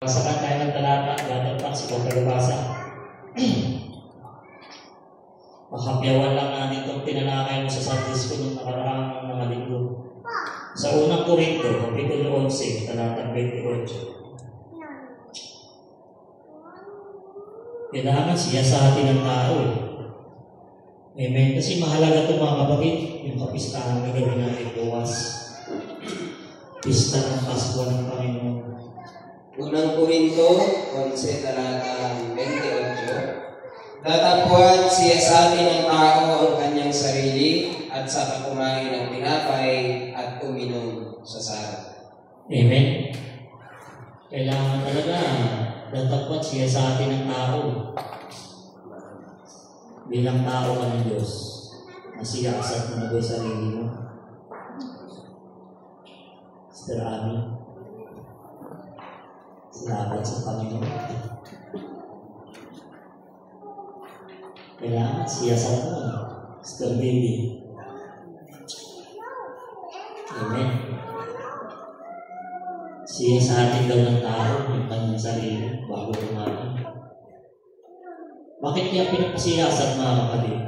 Masakan tayo ng talata, dapat si Pagkagabasa. Makapyawan lang natin itong tinalakay mo sa Sunday School ng nakaraang mga linggo. Sa unang Korinto, Kapitulo 11, talatang 28. Kailangan siya sa atin ng tao. Amen. Kasi mahalaga ito mga kapatid, yung kapistahan na gawin natin bukas. Pista ng Pasko ng Panginoon. Unang Korinto 11, talatang 28. Datapwat siya sa atin ng tao ang kanyang sarili at sa kumain ng tinapay at uminom sa sara. Amen. Kailangan talaga datapwat siya sa atin ng tao. Bilang tao ka ng Diyos, masiyasat mo na ba yung sarili mo? Sister Ami, salamat sa Panginoon. Kailangan siyasat mo, Sister Baby. Amen. Siya sa atin daw ng tao, yung kanyang sarili, bago kumain. Bakit niya pinapasiyasat mga kapatid?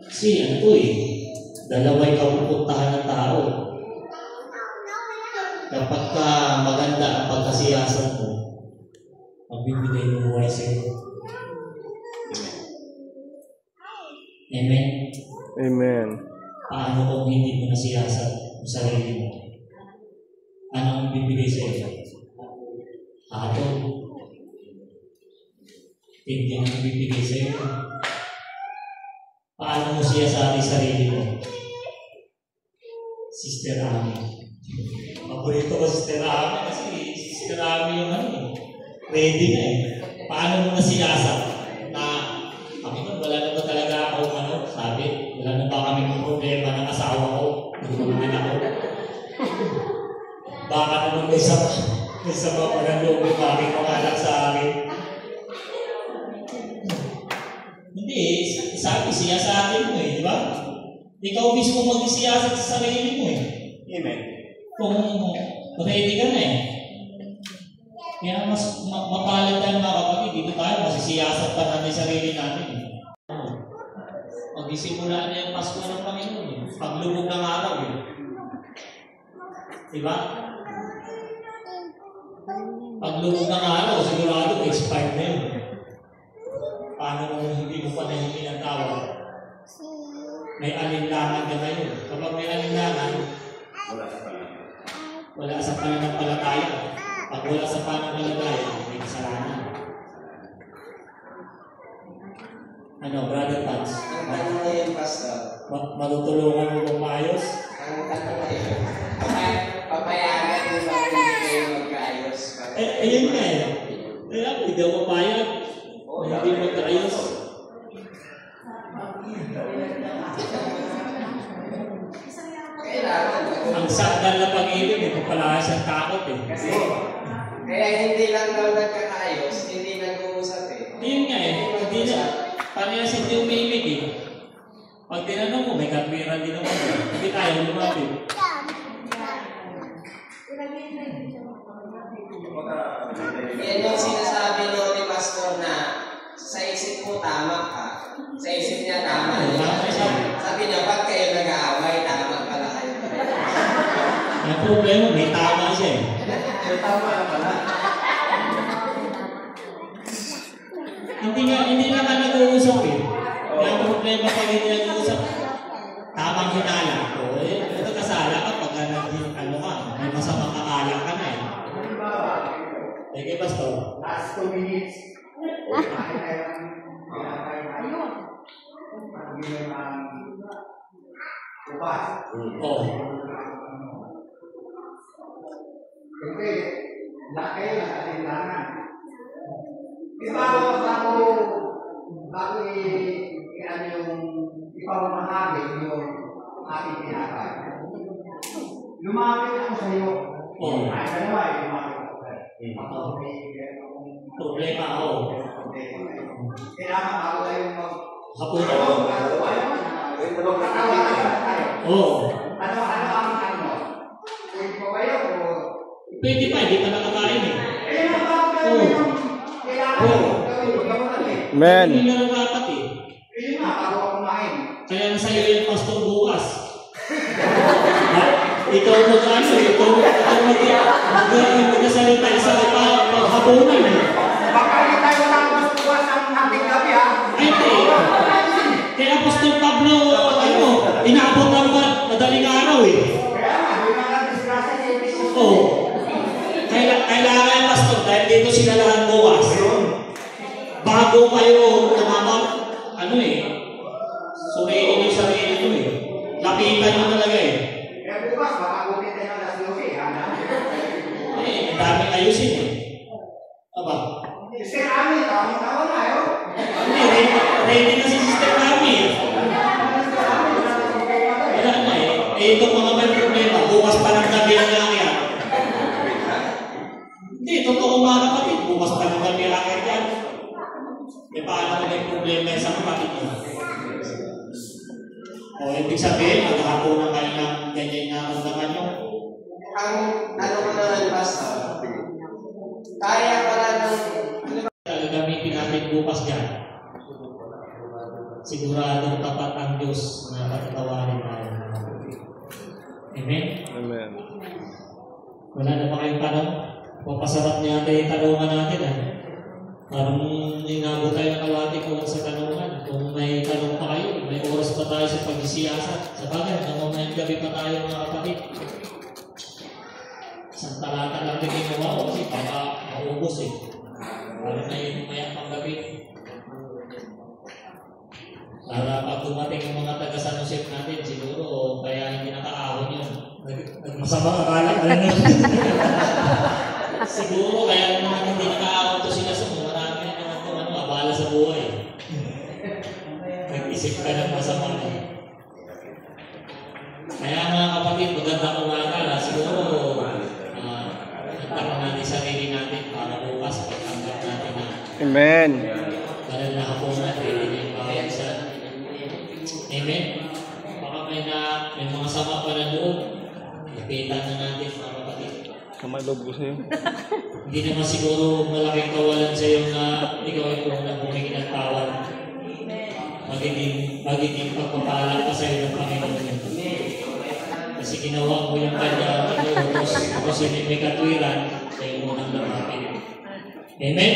Kasi ano po dalaway kapupuntahan ng tao. Kapag ka maganda ang pagkasiyasat mo, magbibigay ng buhay sa iyo. Amen? Amen. Paano kung hindi mo nasiyasat ang sarili mo? Ano ang bibigay sa iyo? Hatol. Hindi ang bibigay sa iyo. Paano mo siya sa ating sarili mo? Sister Ami. Paborito ko Sister Ami kasi Sister Ami yung ready na Paano mo nasiyasat? Na, Panginoon, wala na ba talaga ako sabi, wala na ba kami problema ng asawa ko? Nagulungan ako. Baka naman may sama pa ng loob yung bakit pangalak sa akin. Hindi, sabi siya sa atin mo di ba? Ikaw mismo mag-isiyasat sa sarili mo Amen. Kung ready ka na Kaya mas mapalad tayo mga kapatid, dito tayo masisiyasat pa natin sarili natin Mag-isimula na yung Pasko ng Panginoon Paglubog ng araw Diba? Paglubog ng araw, sigurado expired na yun. Paano kung hindi mo pa nahingi ng tawag? May alinlangan ka ngayon. Kapag may alinlangan, wala sa pananampalataya. Pag wala sa pananampalataya, may kasalanan. Brother Pats? Ang tanong ngayon, Pastor. Matutulungan mo kung maayos? Ang tanong ngayon, papayagan mo ba kung hindi kayo magkaayos? Ayun nga Kaya hindi ako papayag. Hindi magkaayos. Ang sakdal na pag-ibig, magpalakas ang takot Kasi, kaya hindi lang daw nagkakaayos, hindi nag-uusap Yun nga hindi na. Parehas hindi umibig Pag tinanong mo, may katwiran din naman Hindi tayo lumapit. Yan yung sinasabi ni Pastor na sa isip mo tama ka. Sa isip niya tama. Sabi niya, pag kayo nag-aaway, tama pala kayo. Ang problema, may tama siya May tama na pala. Hindi naman nag-uusap Kaya ang problema pag hindi nag-uusap, tamang hinala. Ito kasala ka pag may masamang kakala ka na Sige, Pastor. Last 2 minutes. Bakit tayo pinapay tayo? Pag-inom ang bukas. Siyempre, lahat kayo nakalinlangan. Bago i-ano yung ipamahagi yung ating pinapay. Lumapit ako sa iyo. Ay, dalawa lumapit ako sa iyo. Problema ako. Kailangan bago tayo Hapunan. Ano ang Oo. ano? Kung pa kayo o Pwede pa, hindi pa nakakain eh. Eh, kailangan gawin pagkamunan eh. Amen. Hindi na dapat eh. Yun nga, bago ka kumain. Kaya na sa'yo yung pastor bukas. Ikaw mag-ano, ikaw mag-salita sa paghapunan eh. Baka hindi tayo nakabas bukas ng ating gabi ha. Ay, hindi. Kaya Apostol Pablo, ano, inaabot ng madaling araw eh. Kaya nga, hindi na disgrasya si Episos. Oo. Kailangan, pastor, dahil dito sila lahat bukas. Bago kayo ano eh, suriin yung sarili nyo eh. Lapitan nyo talaga eh. Kaya bukas, baka kunin tayo ng alas 12 ha. Ang daming ayusin eh. Aba? Sister Ami, tawang-tawa na yun. Hindi, ready na si Sister Ami. Wala na eh. Itong mga may problema, bukas pa lang gabi ang akyat. Hindi, totoo mga kapatid, bukas pa lang gabi ang akyat yan. E paano na may problema sa kapatid mo? O ibig sabihin, maghahaponan kayo ng ganyan na ramdaman nyo. Ang ano ko naman, Pastor, kaya pala ng Gagamitin natin bukas dyan. Siguradong tapat ang Diyos na patatawarin tayo. Amen? Amen. Wala na ba kayong tanong? Papasarap niya natin yung tanungan natin. Parang inabot tayo ng kalahati ko lang sa tanungan. Kung may tanong pa kayo, may oras pa tayo sa pag-isiyasat. Sa bagay, naman gabi pa tayo mga kapatid. Isang talata lang din ginawa ko kasi baka maubos eh. Parang na yung mamayang panggabi. Para pag dumating ang mga taga-San natin, siguro kaya hindi nakaahon yun. Masama akala ka lang. Siguro kaya naman hindi nakaahon to sila sa mga marami na naman kung ano, abala sa buhay. Nag-isip ka ng masama. Kaya mga kapatid, magandang umaga. Siguro, nagtanong natin sarili natin para bukas pagtanggap natin na Amen. dahil nakapunan natin yung bawat isa. Amen? Baka may mga sama pa na doon. Ipitan na natin mga kapatid. Kamay loob ko sa'yo. Hindi naman siguro malaking kawalan sa iyo na ikaw ay unang humingi ng tawad. Magiging pagpapala pa sa iyo ng Panginoon. Kasi ginawa mo yung kanya tapos hindi may katwiran sa iyo unang lumapit. Amen?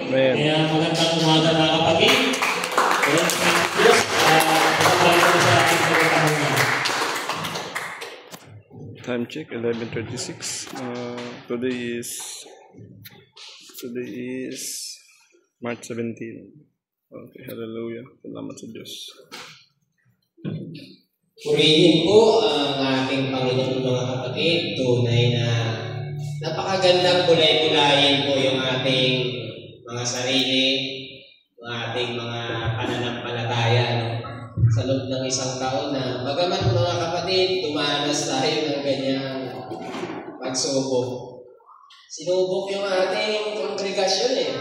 Amen. Kaya magandang umaga mga kapatid. Diyos, pagpapalik ko sa ating pagkakamuna. Time check 11:36. Today is March 17. Okay, hallelujah. Salamat sa Diyos. purihin po ang ating Panginoon mga kapatid. Tunay na napakagandang kulay-kulayin po yung ating mga sarili, ang ating mga pananampalataya sa loob ng isang taon na bagamat mga kapatid, tumanas tayo ng ganyang pagsubok. Sinubok yung ating kongregasyon eh.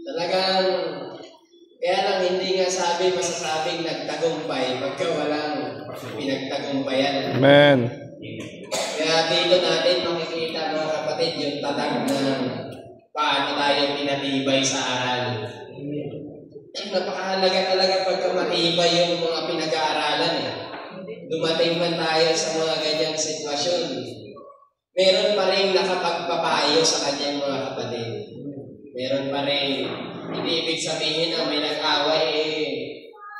Talagang, kaya lang hindi nga masasabing nagtagumpay pagka walang pinagtagumpayan. Amen. Kaya dito natin makikita mga kapatid yung tatag ng paano tayo pinatibay sa aral. Napakahalaga talaga pagka matibay yung mga pinag-aaralan eh. Dumating man tayo sa mga ganyang sitwasyon, meron pa rin nakapagpapayo sa kanyang mga kapatid. Meron pa rin, hindi ibig sabihin na may nag-away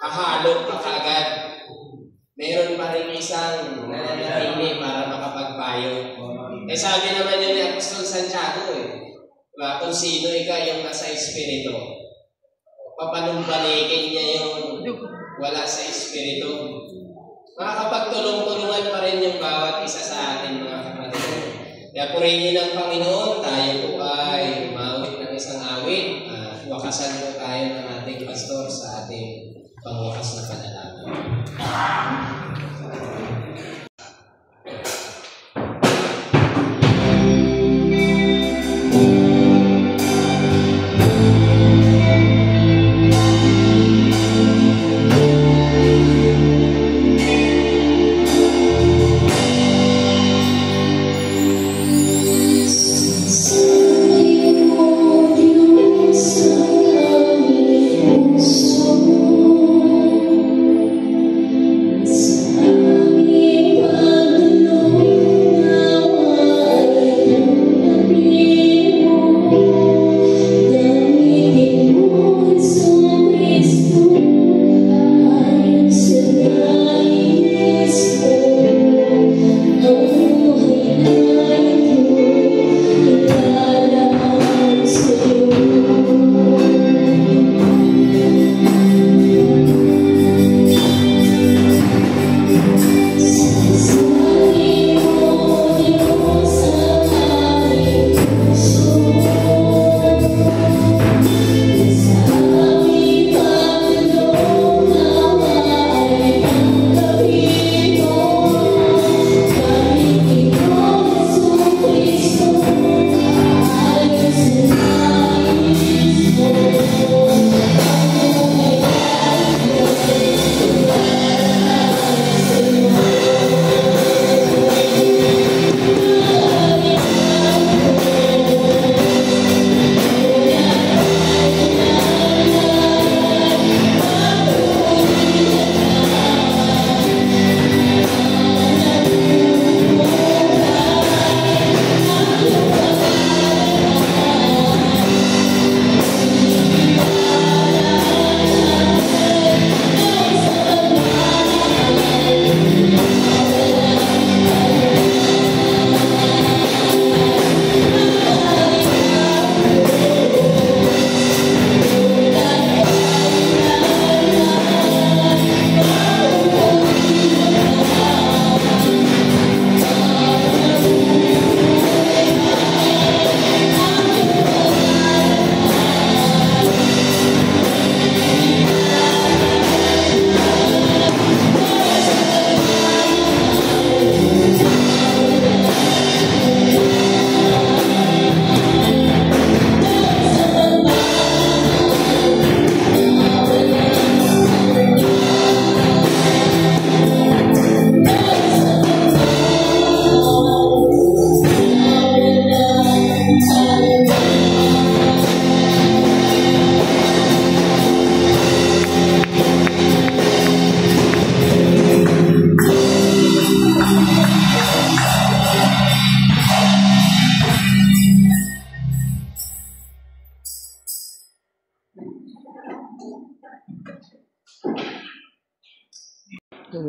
hahalo ka kagad. Meron pa rin isang nananatili para makapagpayo. Sabi naman yun ni Apostol Santiago kung sino yung nasa Espiritu, papanumbalikin niya yung wala sa Espiritu. Makakapagtulong-tulungan pa rin yung bawat isa sa atin mga kapatid. Kaya purihin ng Panginoon, tayo po ay umawit ng isang awit. Wakasan po tayo ng ating pastor sa ating pangwakas na panalangin.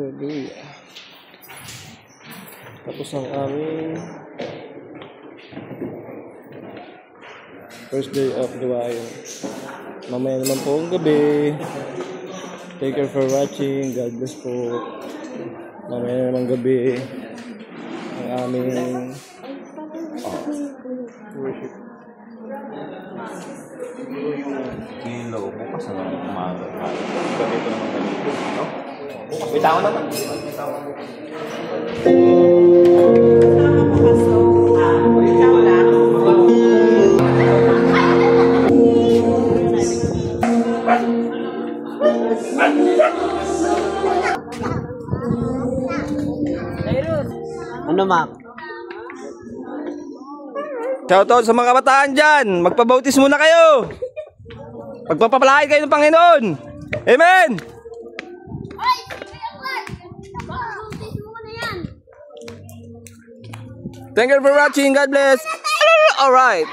Hallelujah. Tapos ang aming first day of gawain. Mamaya naman po ang gabi. Thank you for watching. God bless po. Mamaya naman gabi ang aming worship. Kilo, bukas na lang umaga. Ganito naman ganito, no? Bukas, may tao naman. May tao naman. Ano, Mac? Shoutout sa mga kabataan dyan. Magpabautis muna kayo. Pagpapalain kayo ng Panginoon. Amen! Thank you for watching. God bless. Alright.